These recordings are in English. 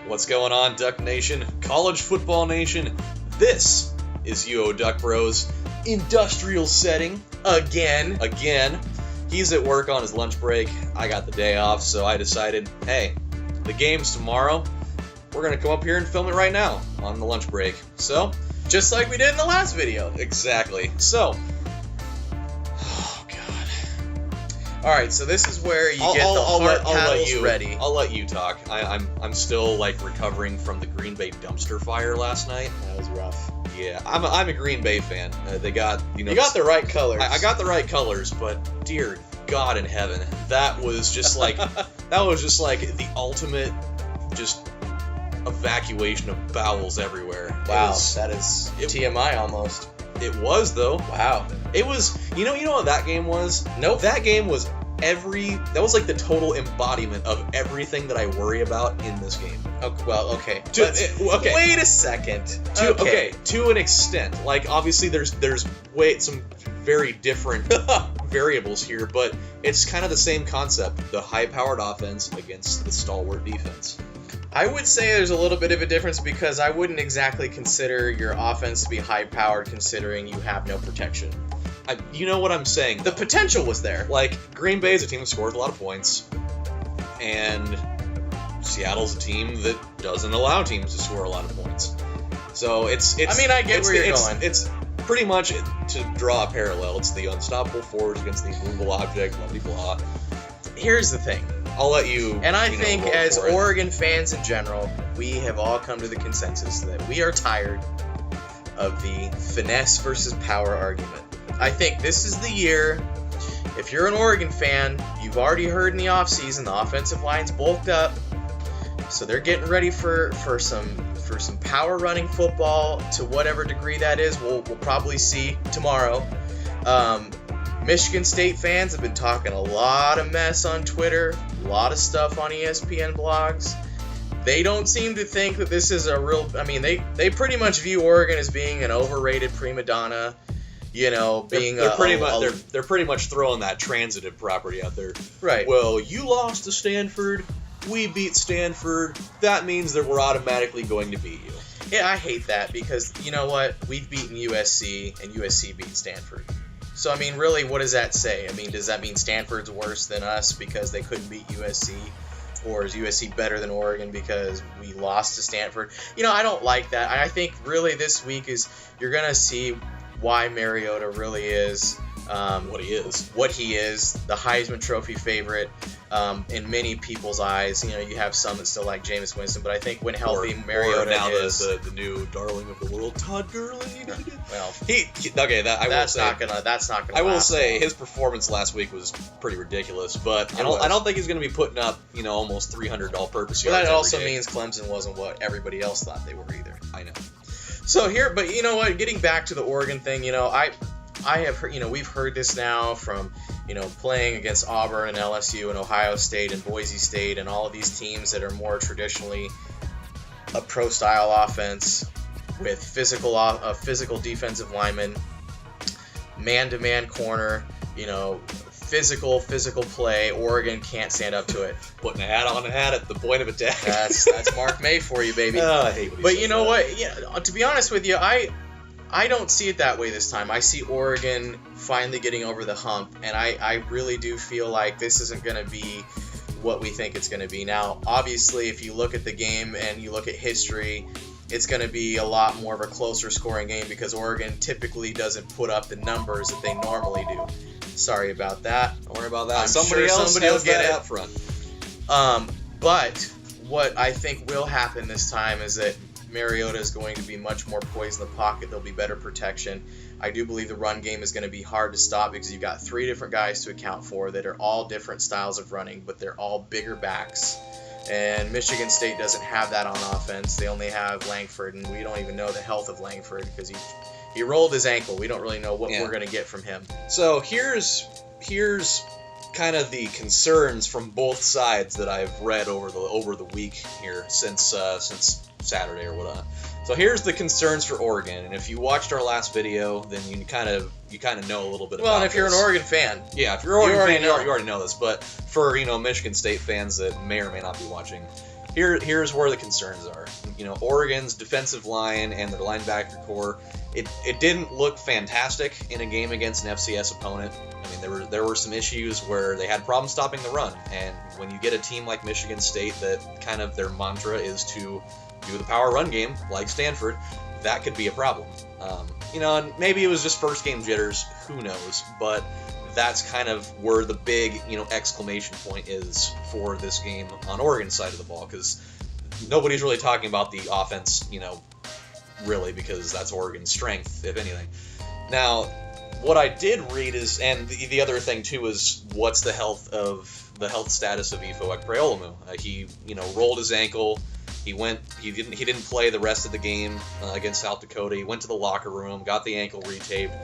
What's going on, Duck Nation? College Football Nation? This is UODuckBros industrial setting again. He's at work on his lunch break. I got the day off, so I decided, hey, the game's tomorrow. We're going to come up here and film it right now on the lunch break. So, just like we did in the last video. Exactly. So, oh god. Alright, so this is where you get the heart paddles ready. I'll let you talk. I'm still like recovering from the Green Bay dumpster fire last night. That was rough. Yeah, I'm a Green Bay fan. They got, you got the right colors. I got the right colors, but dear God in heaven, that was just like the ultimate just evacuation of bowels everywhere. Wow, that is TMI almost. It was though. Wow. It was. You know what that game was? Nope. That game was that was like the total embodiment of everything that I worry about in this game. Okay, well, okay. Okay. Wait a second. To an extent. Like, obviously there's some very different variables here, but it's kind of the same concept. The high-powered offense against the stalwart defense. I would say there's a little bit of a difference because I wouldn't exactly consider your offense to be high-powered considering you have no protection. You know what I'm saying? The potential was there. Like, Green Bay is a team that scores a lot of points, and Seattle's a team that doesn't allow teams to score a lot of points. So it's I mean, I get where you're going. It's pretty much, to draw a parallel, it's the unstoppable force against the immovable object, blah, blah, blah. Here's the thing. I'll let you. And I think as Oregon fans in general, we have all come to the consensus that we are tired of the finesse versus power argument. I think this is the year. If you're an Oregon fan, you've already heard in the offseason the offensive line's bulked up, so they're getting ready for some power running football to whatever degree that is. We'll probably see tomorrow. Michigan State fans have been talking a lot of mess on Twitter, a lot of stuff on ESPN blogs. They don't seem to think that this is a real... I mean, they pretty much view Oregon as being an overrated prima donna, being they're pretty much throwing that transitive property out there. Right. Well, you lost to Stanford, we beat Stanford, that means that we're automatically going to beat you. Yeah, I hate that because, you know what? We've beaten USC, and USC beat Stanford. So, I mean, really, what does that say? I mean, does that mean Stanford's worse than us because they couldn't beat USC? Or is USC better than Oregon because we lost to Stanford? I don't like that. I think, really, this week you're going to see why Mariota really is what he is, the Heisman Trophy favorite in many people's eyes. You have some that still like Jameis Winston, but I think when healthy, Mariota now is the new darling of the world, Todd Gurley. Well, that's not gonna. I will say long. His performance last week was pretty ridiculous, but I don't think he's going to be putting up almost 300 all-purpose yards. But that also means Clemson wasn't what everybody else thought they were either. I know. So but you know what? Getting back to the Oregon thing, I have heard, we've heard this now from, playing against Auburn and LSU and Ohio State and Boise State and all of these teams that are more traditionally a pro-style offense with physical defensive linemen, man-to-man corner, physical play. Oregon can't stand up to it. Putting a hat on a hat at the point of attack. That's Mark May for you, baby. I hate what he But says you know what? Yeah, to be honest with you, I don't see it that way this time. I see Oregon finally getting over the hump, and I really do feel like this isn't going to be what we think it's going to be. Now, obviously, if you look at the game and you look at history, it's going to be a lot more of a closer scoring game because Oregon typically doesn't put up the numbers that they normally do. Sorry about that. Don't worry about that. I'm somebody sure else will get it up front. But what I think will happen this time is that Mariota is going to be much more poised in the pocket. There'll be better protection. I do believe the run game is going to be hard to stop because you've got three different guys to account for that are all different styles of running, but they're all bigger backs. And Michigan State doesn't have that on offense. They only have Langford, and we don't even know the health of Langford because he rolled his ankle. We don't really know what we're going to get from him. So here's kind of the concerns from both sides that I've read over the week here since Saturday or whatnot. So here's the concerns for Oregon, and if you watched our last video, then you kind of know a little bit about this. Well, and if you're an Oregon fan. Yeah, if you're an Oregon fan, you already know this, but for, Michigan State fans that may or may not be watching, here's where the concerns are. Oregon's defensive line and their linebacker core, it didn't look fantastic in a game against an FCS opponent. I mean, there were some issues where they had problems stopping the run, and when you get a team like Michigan State that kind of their mantra is to do the power run game like Stanford, that could be a problem. And maybe it was just first game jitters, who knows, but that's kind of where the big, exclamation point is for this game on Oregon's side of the ball, because nobody's really talking about the offense, really, because that's Oregon's strength, if anything. Now, what I did read is, and the other thing too is, what's the health status of Ifo Ekpreolumu? He, rolled his ankle. He didn't play the rest of the game against South Dakota. He went to the locker room, got the ankle retaped.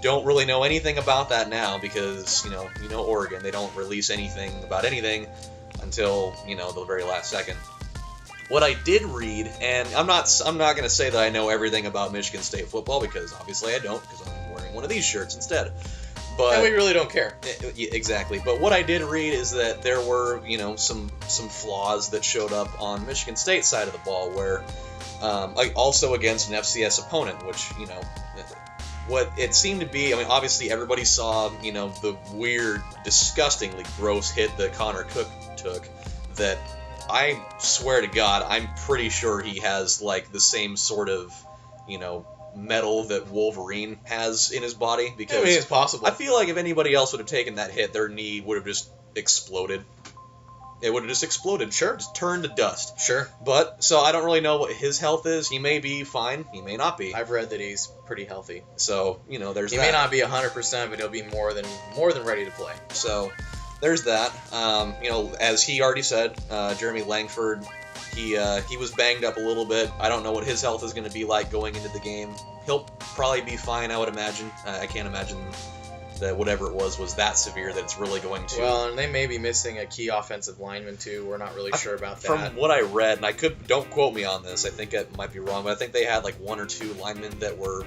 Don't really know anything about that now because, Oregon, they don't release anything about anything until, the very last second. What I did read, and I'm not going to say that I know everything about Michigan State football because obviously I don't, because I'm wearing one of these shirts instead. But and we really don't care. Exactly. But what I did read is that there were, some flaws that showed up on Michigan State's side of the ball where, also against an FCS opponent, which, what it seemed to be, obviously everybody saw, the weird, disgustingly gross hit that Connor Cook took that I swear to God, I'm pretty sure he has, the same sort of, metal that Wolverine has in his body, because it's possible. I feel like if anybody else would have taken that hit, their knee would have just exploded. It would have just exploded. Sure. Just turned to dust. Sure. But, so I don't really know what his health is. He may be fine. He may not be. I've read that he's pretty healthy. So, there's he that. He may not be 100%, but he'll be more than ready to play. So, there's that. As he already said, Jeremy Langford, he was banged up a little bit. I don't know what his health is going to be like going into the game. He'll probably be fine, I would imagine. I can't imagine that whatever it was that severe that it's really going to... Well, and they may be missing a key offensive lineman, too. We're not really sure about that. From what I read, and don't quote me on this, I think I might be wrong, but I think they had one or two linemen that were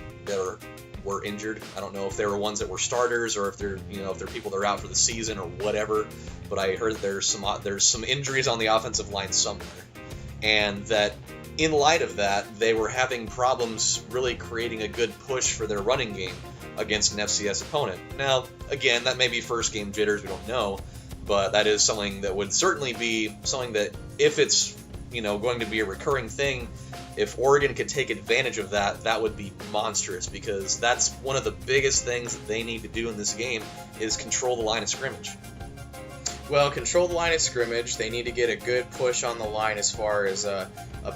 injured. I don't know if they were ones that were starters or if they're people that are out for the season or whatever, but I heard there's some injuries on the offensive line somewhere. And that in light of that, they were having problems really creating a good push for their running game against an FCS opponent. Now, again, that may be first game jitters, we don't know, but that is something that would certainly be something that, if it's going to be a recurring thing, if Oregon could take advantage of that, that would be monstrous, because that's one of the biggest things that they need to do in this game is control the line of scrimmage. Well, control the line of scrimmage. They need to get a good push on the line as far as a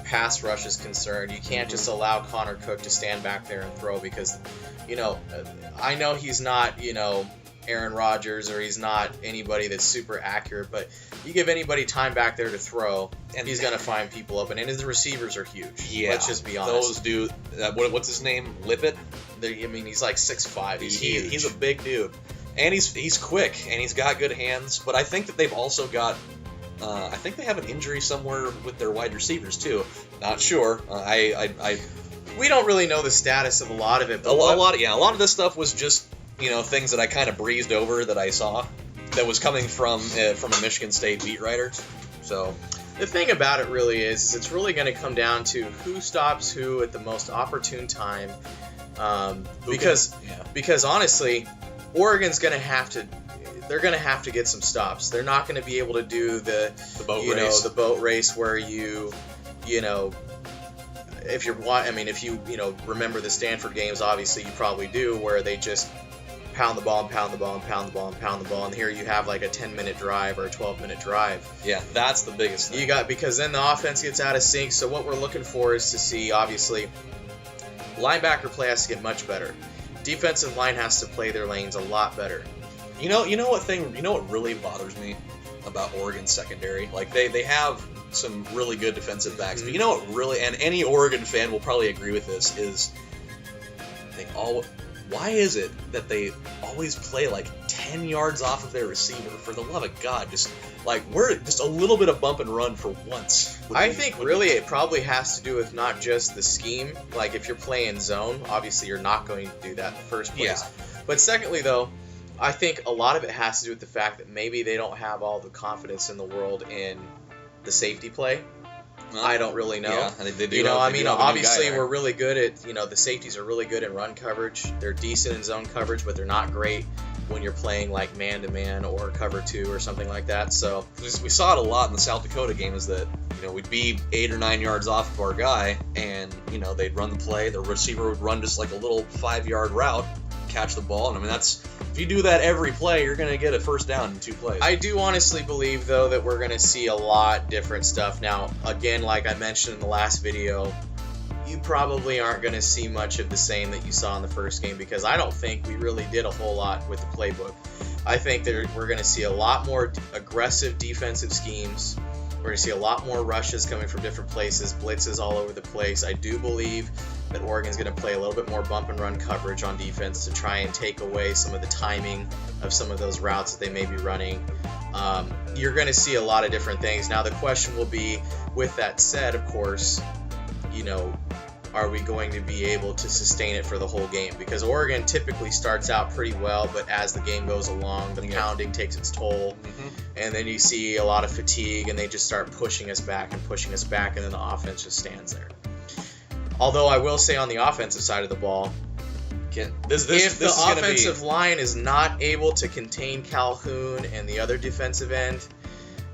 pass rush is concerned. You can't just allow Connor Cook to stand back there and throw because, I know he's not, Aaron Rodgers or he's not anybody that's super accurate, but you give anybody time back there to throw, and he's going to find people open. And his receivers are huge. Yeah, let's just be honest. Those dudes, what's his name? Lippett? He's like 6'5". He's huge. He's a big dude. And he's quick, and he's got good hands. But I think that they've also got, I think they have an injury somewhere with their wide receivers too. Not sure. We don't really know the status of a lot of it. But a lot of this stuff was just things that I kind of breezed over that I saw that was coming from a Michigan State beat writer. So the thing about it really is it's really going to come down to who stops who at the most opportune time. Because honestly, Oregon's going to have to. They're going to have to get some stops. They're not going to be able to do the boat race where if you remember the Stanford games, obviously you probably do, where they just pound the ball and pound the ball and pound the ball and pound the ball, and here you have like a 10-minute drive or a 12-minute drive. Yeah, that's the biggest thing. Because then the offense gets out of sync. So what we're looking for is to see, obviously, linebacker play has to get much better. Defensive line has to play their lanes a lot better. You know what really bothers me about Oregon's secondary? Like they have some really good defensive backs, but you know what really, and any Oregon fan will probably agree with this, is why is it that they always play like 10 yards off of their receiver? For the love of God, we're just a little bit of bump and run for once. I think it probably has to do with not just the scheme. Like if you're playing zone, obviously you're not going to do that in the first place. Yeah. But secondly, though, I think a lot of it has to do with the fact that maybe they don't have all the confidence in the world in the safety play. I don't really know. Yeah, they do. You know, have, they do have a new obviously guy there. we're really good at, the safeties are really good in run coverage. They're decent in zone coverage, but they're not great when you're playing like man-to-man or cover 2 or something like that. So We saw it a lot in the South Dakota game, is that, we'd be 8 or 9 yards off of our guy, and, they'd run the play. The receiver would run just like a little 5-yard route, catch the ball, and if you do that every play, you're going to get a first down in 2 plays. I do honestly believe, though, that we're going to see a lot different stuff. Now, again, like I mentioned in the last video, you probably aren't going to see much of the same that you saw in the first game, because I don't think we really did a whole lot with the playbook. I think that we're going to see a lot more aggressive defensive schemes. We're going to see a lot more rushes coming from different places, blitzes all over the place. I do believe that Oregon's going to play a little bit more bump and run coverage on defense to try and take away some of the timing of some of those routes that they may be running. You're going to see a lot of different things. Now, the question will be, with that said, of course, are we going to be able to sustain it for the whole game? Because Oregon typically starts out pretty well, but as the game goes along, the pounding takes its toll. And then you see a lot of fatigue, and they just start pushing us back, and then the offense just stands there. Although I will say on the offensive side of the ball, if the offensive line is not able to contain Calhoun and the other defensive end,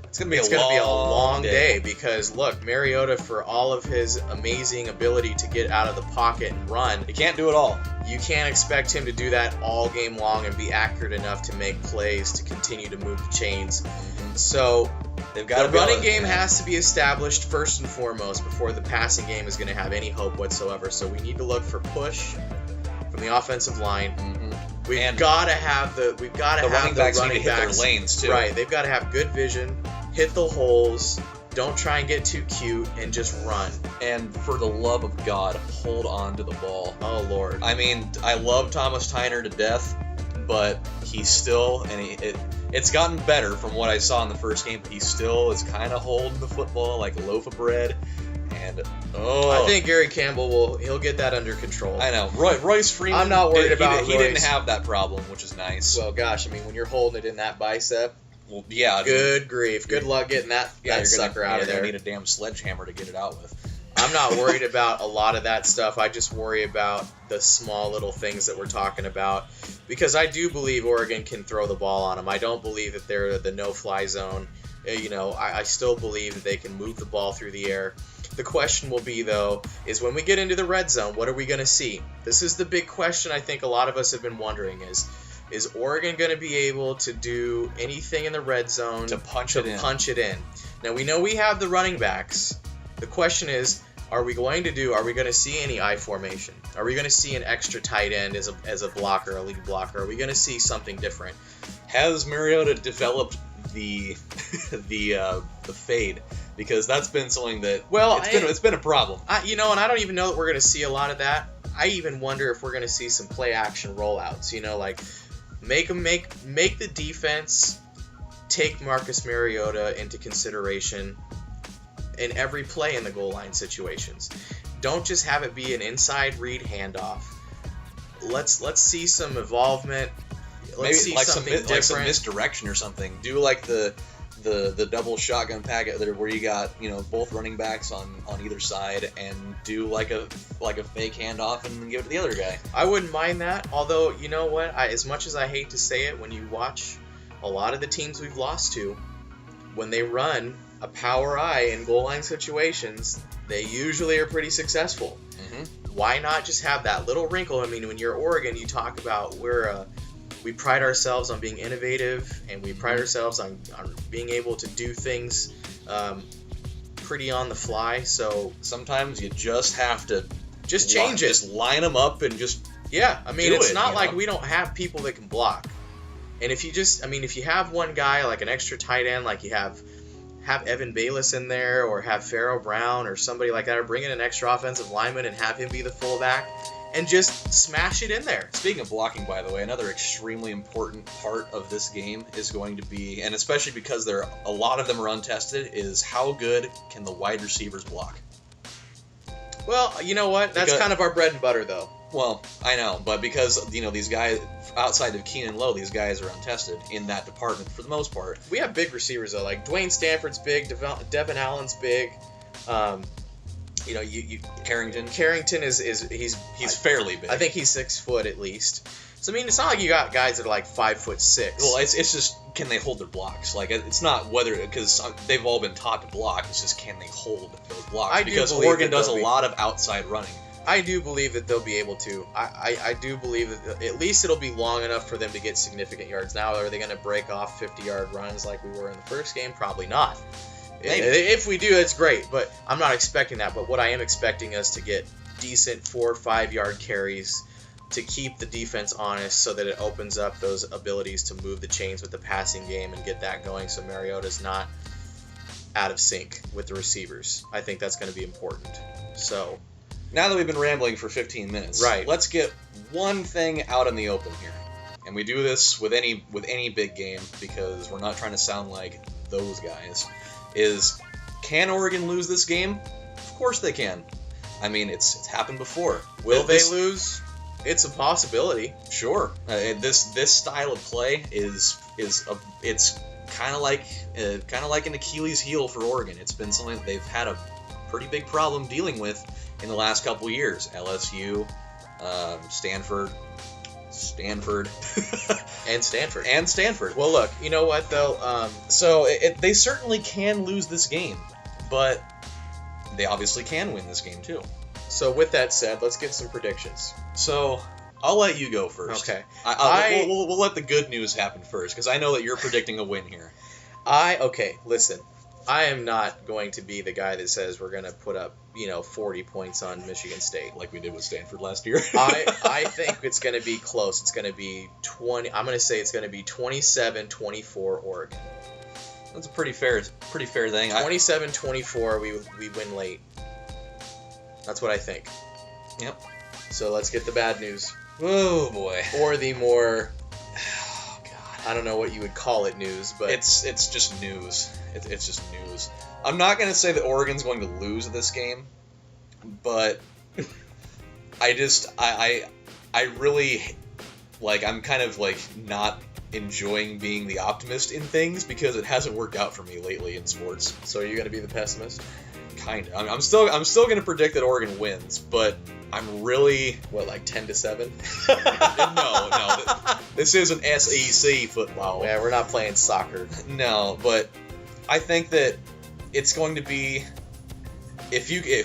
it's going to be a long day, because, look, Mariota, for all of his amazing ability to get out of the pocket and run, he can't do it all. You can't expect him to do that all game long and be accurate enough to make plays to continue to move the chains. So the running game has to be established first and foremost before the passing game is going to have any hope whatsoever. So we need to look for push from the offensive line. We've got to have the running backs need to hit their lanes too. Right, they've got to have good vision, hit the holes, don't try and get too cute, and just run. And for the love of God, hold on to the ball. Oh Lord. I mean, I love Thomas Tyner to death, but he's still, and it's gotten better from what I saw in the first game, but he still is kind of holding the football like a loaf of bread. And I think Gary Campbell he'll get that under control. I know. Royce Freeman, I'm not worried about Royce. He didn't have that problem, which is nice. Well, gosh, I mean, when you're holding it in that bicep, well, yeah. Good grief. Good luck getting that sucker out of there. You need a damn sledgehammer to get it out with. I'm not worried about a lot of that stuff. I just worry about the small little things that we're talking about, because I do believe Oregon can throw the ball on them. I don't believe that they're the no-fly zone. I still believe that they can move the ball through the air. The question will be, though, is when we get into the red zone, what are we going to see? This is the big question I think a lot of us have been wondering is Oregon going to be able to do anything in the red zone to punch it in? Now, we know we have the running backs. The question is, are we going to see any I formation? Are we going to see an extra tight end as a blocker, a lead blocker? Are we going to see something different? Has Mariota developed the fade? Because that's been something that it's been a problem. And I don't even know that we're going to see a lot of that. I even wonder if we're going to see some play action rollouts. Like make the defense take Marcus Mariota into consideration in every play in the goal line situations. Don't just have it be an inside read handoff. Let's see some involvement. Maybe see like something different. Like some misdirection or something. Do like the double shotgun packet there, where you got both running backs on either side, and do like a fake handoff and give it to the other guy. I wouldn't mind that. Although you know what, as much as I hate to say it, when you watch a lot of the teams we've lost to, when they run a power I in goal line situations, they usually are pretty successful. Why not just have that little wrinkle? I mean, when you're Oregon, you talk about we pride ourselves on being innovative, and we pride ourselves on being able to do things pretty on the fly. So sometimes you just have to change it. Just line them up and just I mean, it's not like we don't have people that can block. And if you have one guy like an extra tight end, like you have Evan Bayless in there, or have Pharaoh Brown or somebody like that, or bring in an extra offensive lineman and have him be the fullback, and just smash it in there. Speaking of blocking, by the way, another extremely important part of this game is going to be, and especially because a lot of them are untested, is how good can the wide receivers block? Well, you know what? That's kind of our bread and butter, though. Well, I know, but because, these guys, outside of Keenan Lowe, these guys are untested in that department for the most part. We have big receivers, though. Like, Dwayne Stanford's big, Devin Allen's big. You know, you Carrington Carrington he's fairly big. I think he's 6 foot at least. So I mean, it's not like you got guys that are like 5'6". Well, it's just, can they hold their blocks? Like, it's not whether, because they've all been taught to block. It's just, can they hold those blocks? Because Oregon does a lot of outside running. I do believe that they'll be able to. I do believe that at least it'll be long enough for them to get significant yards. Now, are they going to break off 50-yard runs like we were in the first game? Probably not. Maybe. If we do, it's great, but I'm not expecting that. But what I am expecting is to get decent 4 or 5 yard carries to keep the defense honest, so that it opens up those abilities to move the chains with the passing game and get that going, so Mariota's not out of sync with the receivers. I think that's going to be important. So now that we've been rambling for 15 minutes, right, let's get one thing out in the open here. And we do this with any big game, because we're not trying to sound like those guys. Can Oregon lose this game? Of course they can. I mean, it's happened before. Will they lose? It's a possibility. Sure. This style of play it's kind of like an Achilles heel for Oregon. It's been something that they've had a pretty big problem dealing with in the last couple of years. LSU, Stanford, and Stanford. Well, look, you know what though? So they certainly can lose this game, but they obviously can win this game too. So with that said, let's get some predictions. So I'll let you go first. Okay. We'll let the good news happen first, because I know that you're predicting a win here. Okay, listen. I am not going to be the guy that says we're going to put up, 40 points on Michigan State. Like we did with Stanford last year. I think it's going to be close. It's going to be 20. I'm going to say it's going to be 27-24 Oregon. That's a pretty fair thing. 27-24, we win late. That's what I think. Yep. So let's get the bad news. Oh boy. Or the more, oh god, I don't know what you would call it, news, but it's just news. It's just news. I'm not gonna say that Oregon's going to lose this game, but I really, like, I'm kind of like not enjoying being the optimist in things, because it hasn't worked out for me lately in sports. So are you gonna be the pessimist? Kind of. I'm still going to predict that Oregon wins, but I'm really... What, like 10-7? No. This isn't SEC football. Yeah, we're not playing soccer. No, but I think that it's going to be...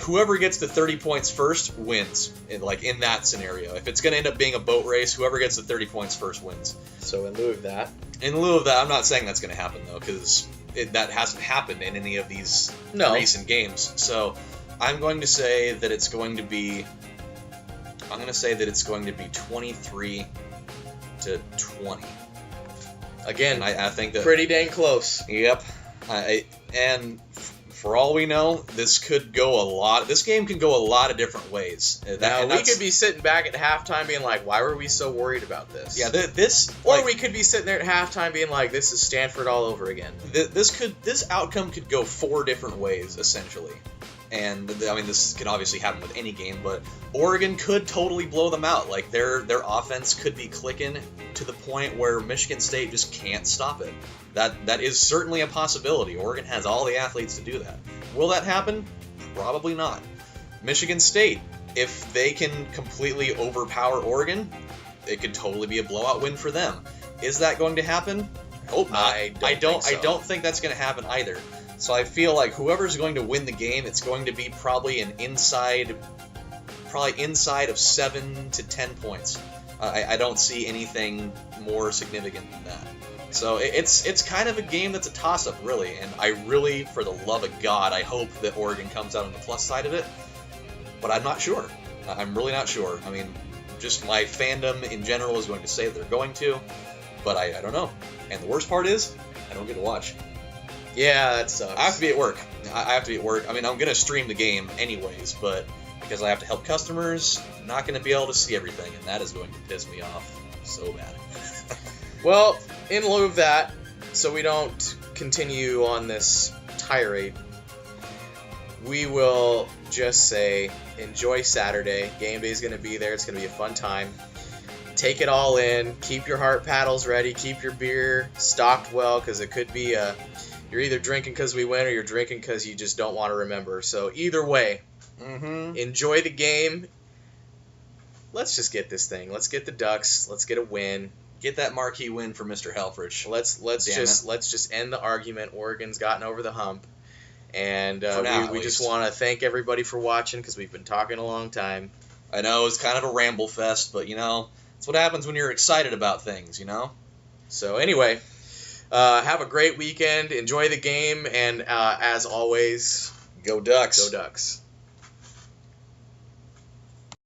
whoever gets to 30 points first wins, in that scenario. If it's going to end up being a boat race, whoever gets to 30 points first wins. So in lieu of that, I'm not saying that's going to happen, though, because that hasn't happened in any of these recent games. So I'm going to say that it's going to be 23-20. Again, I think that pretty dang close. Yep. And for all we know, this game can go a lot of different ways. We could be sitting back at halftime being like, why were we so worried about this? Yeah, Or we could be sitting there at halftime being like, this is Stanford all over again. This outcome could go 4 different ways, essentially. And, I mean, this can obviously happen with any game, but Oregon could totally blow them out. Like, their offense could be clicking to the point where Michigan State just can't stop it. That is certainly a possibility. Oregon has all the athletes to do that. Will that happen? Probably not. Michigan State, if they can completely overpower Oregon, it could totally be a blowout win for them. Is that going to happen? I hope not. I don't think that's going to happen either. So I feel like whoever's going to win the game, it's going to be probably inside of 7 to 10 points. I don't see anything more significant than that. So it's kind of a game that's a toss-up, really. And I really, for the love of God, I hope that Oregon comes out on the plus side of it. But I'm not sure. I'm really not sure. I mean, just my fandom in general is going to say they're going to. But I don't know. And the worst part is, I don't get to watch. Yeah, that sucks. I have to be at work. I mean, I'm going to stream the game anyways, but because I have to help customers, I'm not going to be able to see everything, and that is going to piss me off so bad. Well, in lieu of that, so we don't continue on this tirade, we will just say, enjoy Saturday. Game day is going to be there. It's going to be a fun time. Take it all in. Keep your heart paddles ready. Keep your beer stocked well, because it could be a You're either drinking because we win or you're drinking because you just don't want to remember. So either way, enjoy the game. Let's just get this thing. Let's get the Ducks. Let's get a win. Get that marquee win for Mr. Helfrich. Let's just end the argument. Oregon's gotten over the hump. And we just want to thank everybody for watching because we've been talking a long time. I know it's kind of a ramble fest, but it's what happens when you're excited about things, So anyway, have a great weekend. Enjoy the game, and as always, go Ducks. Go Ducks.